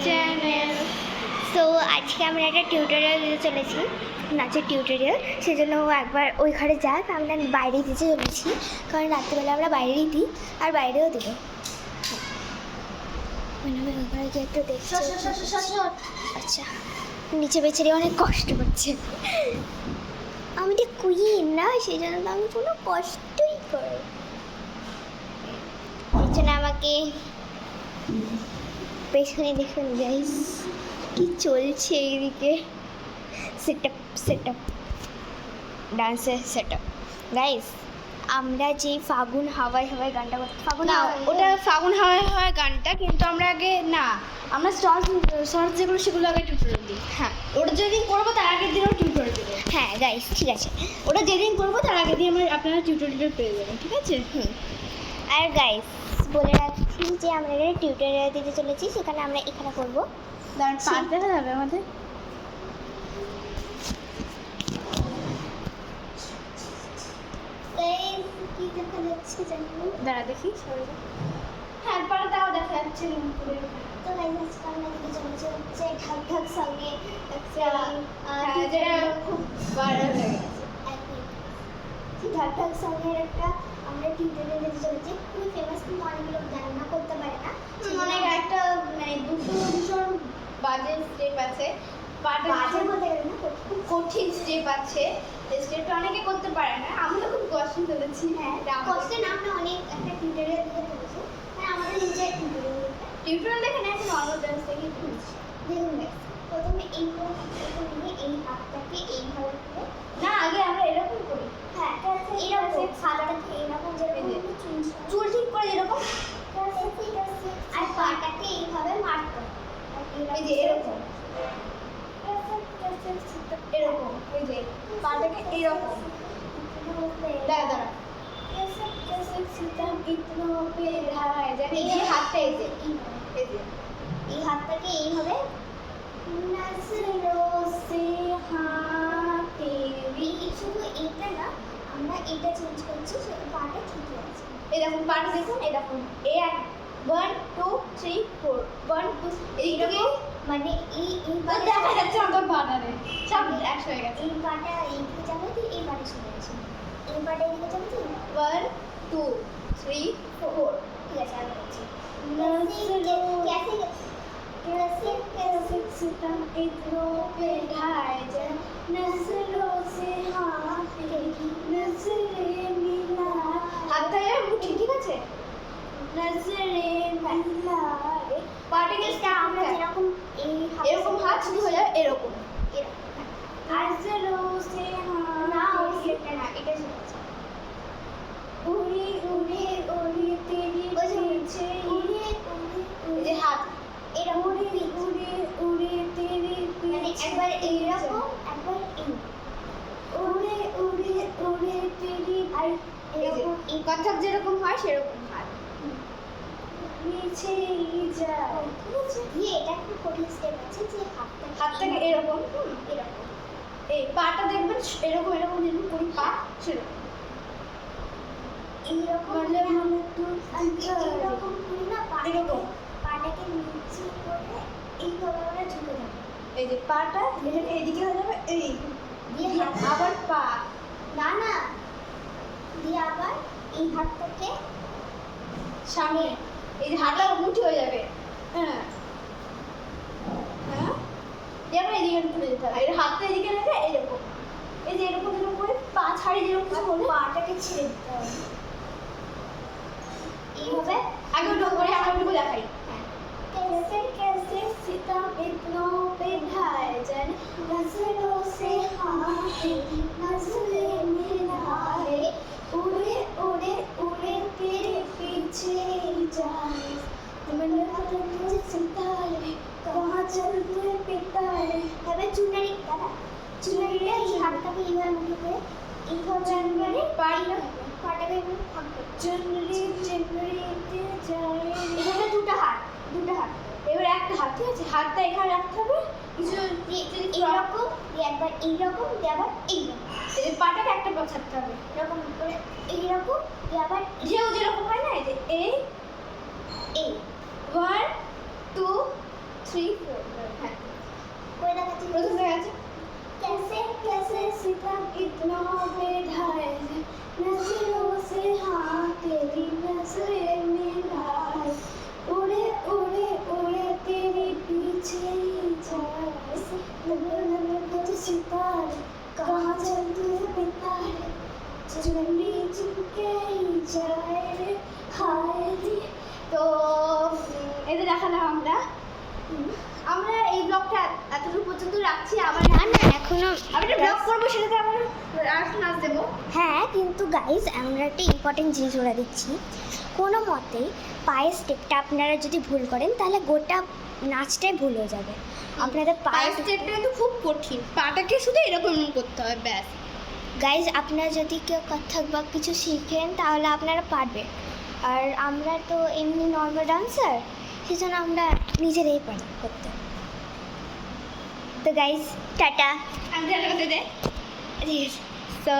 Channel. So আজকে আমরা একটা টিউটোরিয়াল দিতে চলেছি, নাচের টিউটোরিয়াল। সেজন্য ও একবার ওই ঘরে যাক, আমরা বাইরে দিতে চলেছি, কারণ রাত্রিবেলা আমরা বাইরেই দিই আর বাইরেও দিব। মানে আমি ওই ঘরে গিয়ে একটু দেখছি। আচ্ছা, নিচে বেচারি অনেক কষ্ট করছে। আমি তো কুইন না, সেই জন্য তো আমি কোনো কষ্টই করি। এই জন্য আমাকে পেছনে দেখুন গাইস কি চলছে এইদিকে। সেট আপ ডান্সের সেট আপ গাইস। আমরা যে ফাগুন হাওয়ায় হাওয়ায় গানটা করতে, ফাগুন না হাওয়ায় ওটা ফাগুন হাওয়ায় হাওয়ায় গানটা, কিন্তু আমরা আগে না আমরা শর্টস যেগুলো সেগুলো আগে টিউটোরিয়াল দিই। হ্যাঁ, ওটা যেদিন করবো তার আগের দিনও টিউটোরিয়াল দেবো। হ্যাঁ গাইস ঠিক আছে। ওটা যেদিন করবো তার আগের দিন আপনারা টিউটোরিয়াল পেয়ে যাবেন, ঠিক আছে? আর গাইস বলে রাখছি যে আমরা একটা টিউটোরিয়াল দিতে চলেছি, সেখানে আমরা এখানে করবো। দাঁড়ান, পাঁচ দেখা যাবে আমাদের। গাইস কি দেখা যাচ্ছে জানি না। দাঁড়া দেখি সরে যা। হ্যাঁ পরে তাও দেখা যাচ্ছে। তো গাইস আজকে আমরা দিতে চলেছি হচ্ছে ঢাক ঢাক সঙ্গে একটা যেটা খুব ভাইরাল হয়ে গেছে। ঢাক ঢাক সঙ্গের একটা আমরা টিউটোরিয়াল দিতে চলেছি। খুবই ফেমাস, কিন্তু অনেক লোক জানে না, করতে পারে না। অনেক একটা মানে দুটো ভীষণ বাজে স্টেপ আছে, বাজে বলতে গেলে না, খুব কঠিন স্টেপ আছে। স্টেপটা অনেকে করতে পারে না, আমরা খুব কষ্ট করেছি। হ্যাঁ কষ্টে না, আমরা অনেক একটা টিউটোরিয়াল দিতে চলেছি। মানে আমাদের নিজের টিউটোরিয়াল দেখে না, এখন নর্মাল ডান্স থেকে খুঁজছি। দেখুন guys, প্রথমে এইভাবে হাতটাকে নিয়ে এই হাতটাকে এইভাবে করে, না আগে আমরা এরকম করি। হ্যাঁ এরকম হাতটাকে এরকম যেরকম চুল ঠিক করে এরকম, আর পাটাকে এইভাবে মারতে হবে। এই যে এরকম এরকম, এই যে পাটাকে এরকম। দাঁড়া দাঁড়া, এই যে হাতটা এই যে এই হাতটাকে এইভাবে শুধু এইটা না, আমরা এটা চেঞ্জ করছি, শুধু পাটা ঠিকই আছে। এরকম পাটা দেখুন, এরকম এ 1 2 3 4 1 2 এইরকম। মানে এই দেখা যাচ্ছে আমাদের পাটা নেই, সব একশো হয়ে গেছে। এই পাটা এইদিকে যাবে, তো এই পাটা শুনে গেছে, এই পাটা এইদিকে যাবে, তো 1 2 3 4। ঠিক আছে আমি করছি। कैसे कैसे सितम इतनों पे ढाए जाए, नजरों से हाथ की नजरें मिला। हाथ है मुट्ठी, ठीक আছে? नजरें मिलाए পাটিকে আমরা যেরকম এই এরকম হাত শুরু হয়ে যাবে এরকম। নজরোं से না, ওই সেটা না, এটা শুনেছি। उड़ी उड़ी उड़ी तेरी पीछे উড়ে যে হাত এরকম उड़ी उड़ी उड़ी तेरी মানে पीछे একবার এইরকম, একবার এই उड़े उड़े उड़े तेरी আর এরকম এই কত্থক যেরকম হয় সেরকম হাত নিচে যায়। ঠিক আছে, দিয়ে এটা খুব কঠিন স্টেপ আছে যে হাতটাকে এরকম এরকম এই পাটা দেখবেন এরকম এরকম যেরকম করি পা সেরকম এইরকম মানে মানে তুই এইরকম করি না, এরকম। পাটাকে নিচে করে এইভাবে আমরা ঝুঁকে যাবো, এই যে পাটা এটাকে এদিকে হয়ে যাবে, এই দিয়ে হাত আবার পা না না, দিয়ে আবার এই হাতটাকে সামনে, এই যে হাতটা মুঠি হয়ে যাবে। হ্যাঁ হ্যাঁ, এবার এদিকে তুলে যেতে হবে। এর হাতটা এদিকে রেখে এরকম, এই যে এরকম এরকম করে পা ছাড়ি যেরকম কিছু করলে পাটাকে ছেড়ে দিতে হবে এইভাবে। আগে ওটা করে আমরা ওটুকু দেখাই। कैसे कैसे सितम इतनों पे ढाए जाए, नजरों से हाथ नजरें मिलाए, उड़े उड़े उड़े तेरे पीछे जाए, तुझे सितारे कहाँ चलते पितारे। তবে চুনারি দাদা, চুনারিটা এই হাতটাকে এইভাবে মুখে করে এইভাবে চুনারি পাটাকে এইভাবে থাকবে। চুনরি চুনরিতে যায়। এখানে দুটো হাত, দুটো হাত এবার একটা হাত, ঠিক আছে? হাতটা এখানে রাখতে হবে, কিছু এইরকম, একবার এইরকম, দিয়ে আবার এইরকম, এই পাটাকে একটা পা ছাড়তে হবে এরকম করে এইরকম, দিয়ে আবার ঢেউ যেরকম হয় না, এই যে এই এই 1 2 3 হ্যাঁ করে দেখাচ্ছি। প্রথম হয়ে গেছে कैसे कैसे सितम इतना बेढाए नजरों से हाँ तेरी नजरें मिलाए उड़े उड़े उड़े तेरे पीछे ही जाए नगन कुछ सितारे कहाँ चल तू बिताए चुनरी चुपके ही जाए रे हाय रे। তো এতে দেখালাম আমরা এই ব্লগটা এতটুকু পর্যন্ত রাখছি। আবার না না এখনো আমি একটা ব্লগ করবো, সেটাতে আমরা আর একটা নাচ দেবো। হ্যাঁ কিন্তু গাইজ আমরা একটা ইম্পর্টেন্ট জিনিস বলে দিচ্ছি, কোনো মতেই পায়ের স্টেপটা আপনারা যদি ভুল করেন তাহলে গোটা নাচটাই ভুল হয়ে যাবে। আপনাদের পায়ের পায়ের স্টেপটা কিন্তু খুব কঠিন, পাটাকে শুধু এরকম করতে হবে ব্যাস। গাইজ আপনারা যদি কেউ কত্থক বা কিছু শিখেন তাহলে আপনারা পারবে, আর আমরা তো এমনি নর্মাল ডান্সার, সেজন্য আমরা নিজেরাই পারি করতে। তো গাইজ টাটা। আমি একটা কথা দেয় ঠিক আছে। তো